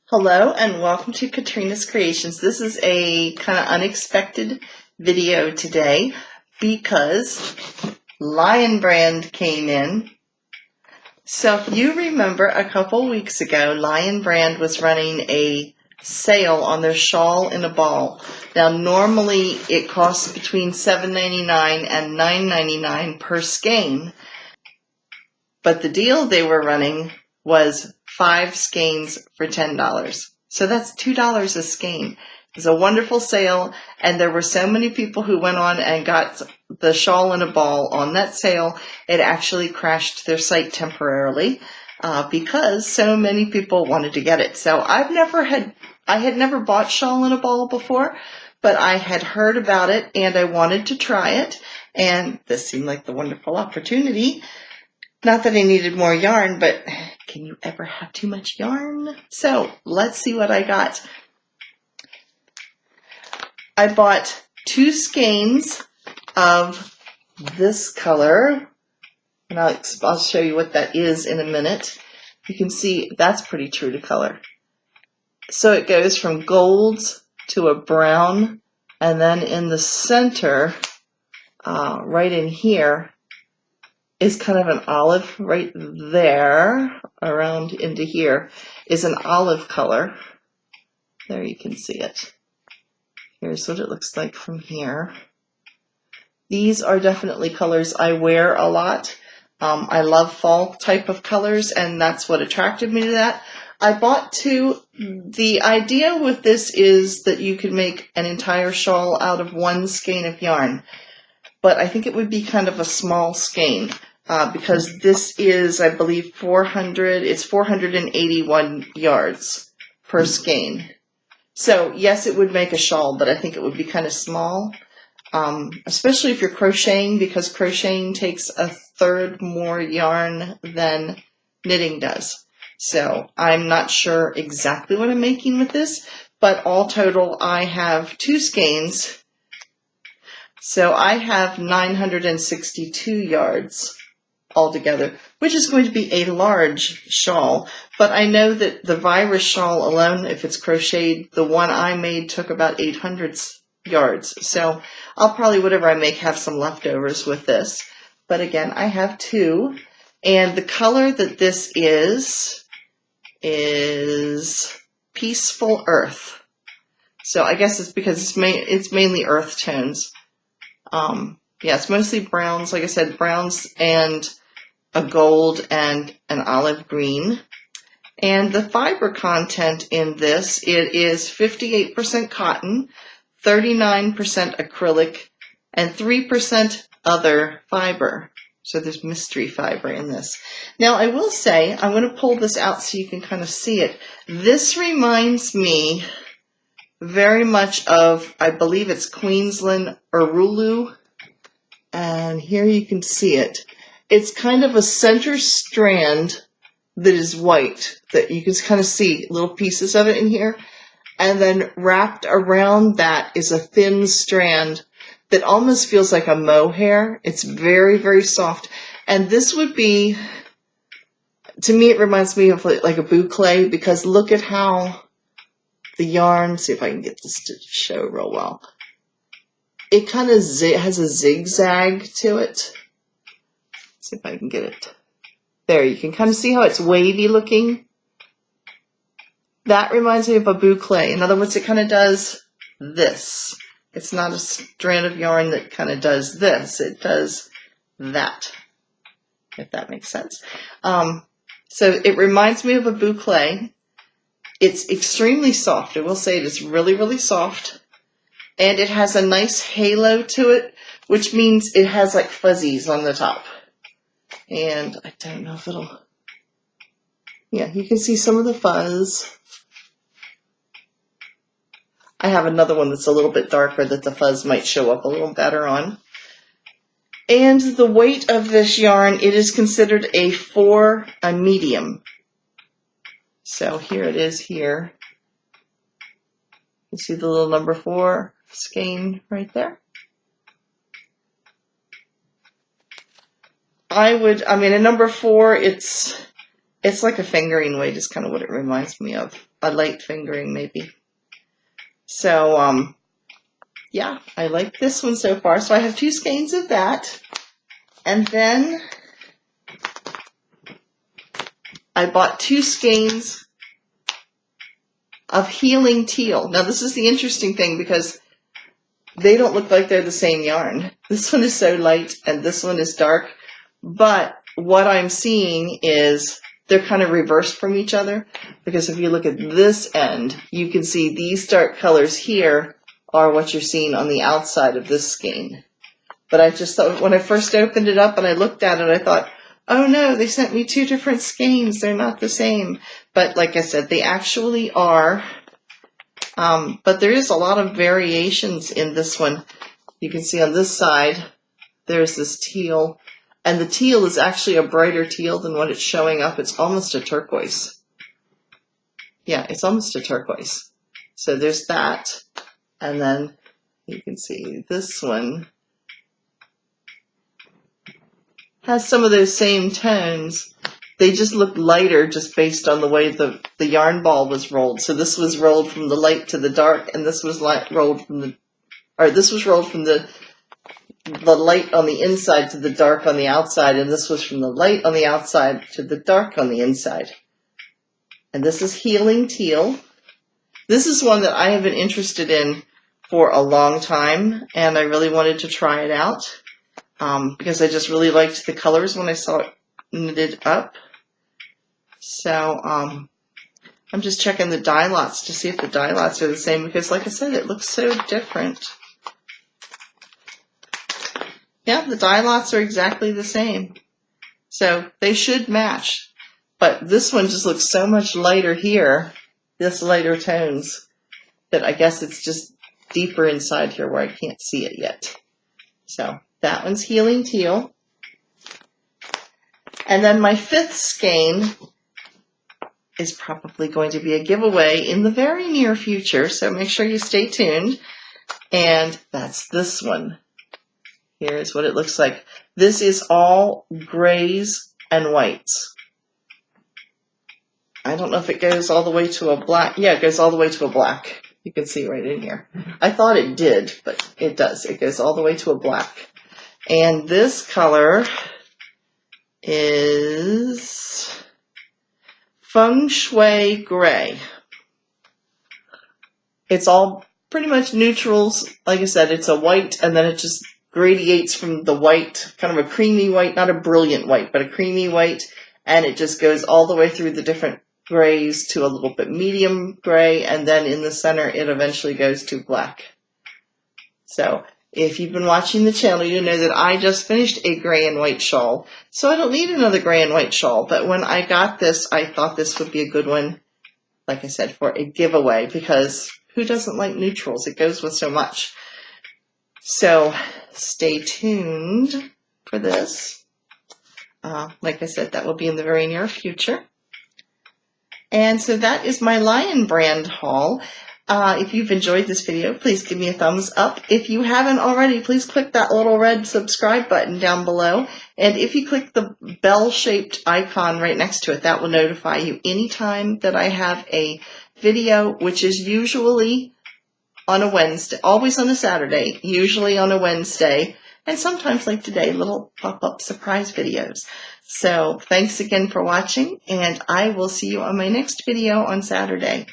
Hello and welcome to Katrina's Creations. This is a kind of unexpected video today because Lion Brand came in. So if you remember a couple weeks ago, Lion Brand was running a sale on their shawl in a ball. Now normally it costs between $7.99 and $9.99 per skein, but the deal they were running was 5 skeins for $10. So that's $2 a skein. It was a wonderful sale, and there were so many people who went on and got the shawl in a ball on that sale, it actually crashed their site temporarily because so many people wanted to get it. So I had never bought shawl in a ball before, but I had heard about it and I wanted to try it, and this seemed like the wonderful opportunity. Not that I needed more yarn, but can you ever have too much yarn? So let's see what I got. I bought 2 skeins of this color, and I'll show you what that is in a minute. You can see that's pretty true to color. So it goes from golds to a brown, and then in the center, right in here, is kind of an olive. Right there, around into here, is an olive color. There you can see it. Here's what it looks like from here. These are definitely colors I wear a lot. I love fall type of colors, and that's what attracted me to that. I bought 2. The idea with this is that you could make an entire shawl out of 1 skein of yarn, but I think it would be kind of a small skein. Because this is, I believe, 481 yards per skein. So yes, it would make a shawl, but I think it would be kind of small, especially if you're crocheting, because crocheting takes 1/3 more yarn than knitting does. So I'm not sure exactly what I'm making with this, but all total I have 2 skeins. So I have 962 yards altogether, which is going to be a large shawl. But I know that the virus shawl alone, if it's crocheted, the one I made took about 800 yards. So I'll probably, whatever I make, have some leftovers with this. But again, I have 2. And the color that this is Peaceful Earth. So I guess it's because it's mainly earth tones. Yeah, it's mostly browns, like I said, browns and a gold and an olive green. And the fiber content in this, it is 58% cotton, 39% acrylic, and 3% other fiber. So there's mystery fiber in this. Now I will say, I'm going to pull this out so you can kind of see it. This reminds me very much of, I believe it's Queensland Urulu. And here you can see it. It's kind of a center strand that is white, that you can kind of see little pieces of it in here. And then wrapped around that is a thin strand that almost feels like a mohair. It's very, very soft. And this would be, to me, it reminds me of like a boucle, because look at how the yarn, see if I can get this to show real well. It kind of has a zigzag to it. See if I can get it. There, you can kind of see how it's wavy looking. That reminds me of a boucle. In other words, it kind of does this. It's not a strand of yarn that kind of does this. It does that, if that makes sense. So it reminds me of a boucle. It's extremely soft. I will say it is really, really soft. And it has a nice halo to it, which means it has like fuzzies on the top. And I don't know if it'll, yeah, you can see some of the fuzz. I have another one that's a little bit darker that the fuzz might show up a little better on. And the weight of this yarn, it is considered a medium. So here it is here. You see the little number 4 skein right there. I mean, a number 4, it's It's like a fingering weight is kind of what it reminds me of. A light fingering, maybe. So, yeah, I like this one so far. So I have 2 skeins of that. And then I bought 2 skeins of Healing Teal. Now, this is the interesting thing because they don't look like they're the same yarn. This one is so light and this one is dark. But what I'm seeing is they're kind of reversed from each other, because if you look at this end, you can see these dark colors here are what you're seeing on the outside of this skein. But I just thought, when I first opened it up and I looked at it, I thought, oh no, they sent me 2 different skeins. They're not the same. But like I said, they actually are. But there is a lot of variations in this one. You can see on this side, there's this teal. And the teal is actually a brighter teal than what it's showing up. It's almost a turquoise. Yeah, it's almost a turquoise. So there's that. And then you can see this one has some of those same tones. They just look lighter just based on the way the yarn ball was rolled. So this was rolled from the light to the dark, and this was rolled from the light on the inside to the dark on the outside, and this was from the light on the outside to the dark on the inside. And this is Healing Teal. This is one that I have been interested in for a long time, and I really wanted to try it out because I just really liked the colors when I saw it knitted up. So I'm just checking the dye lots to see if the dye lots are the same, because like I said, it looks so different. Yeah, the dye lots are exactly the same. So they should match. But this one just looks so much lighter here, this lighter tones, that I guess it's just deeper inside here where I can't see it yet. So that one's Healing Teal. And then my 5th skein is probably going to be a giveaway in the very near future, so make sure you stay tuned. And that's this one. Here's what it looks like. This is all grays and whites. I don't know if it goes all the way to a black. Yeah, it goes all the way to a black. You can see right in here. I thought it did, but it does. It goes all the way to a black. And this color is Feng Shui Gray. It's all pretty much neutrals. Like I said, it's a white, and then it just gradiates from the white, kind of a creamy white, not a brilliant white, but a creamy white, and it just goes all the way through the different grays to a little bit medium gray, and then in the center it eventually goes to black. So if you've been watching the channel, you know that I just finished a gray and white shawl, so I don't need another gray and white shawl. But when I got this, I thought this would be a good one, like I said, for a giveaway, because who doesn't like neutrals? It goes with so much. So stay tuned for this. Like I said, that will be in the very near future. And so that is my Lion Brand haul. If you've enjoyed this video, please give me a thumbs up. If you haven't already, please click that little red subscribe button down below. And if you click the bell-shaped icon right next to it, that will notify you anytime that I have a video, which is usually on a Wednesday, always on a Saturday, usually on a Wednesday, and sometimes like today, little pop-up surprise videos. So thanks again for watching, and I will see you on my next video on Saturday.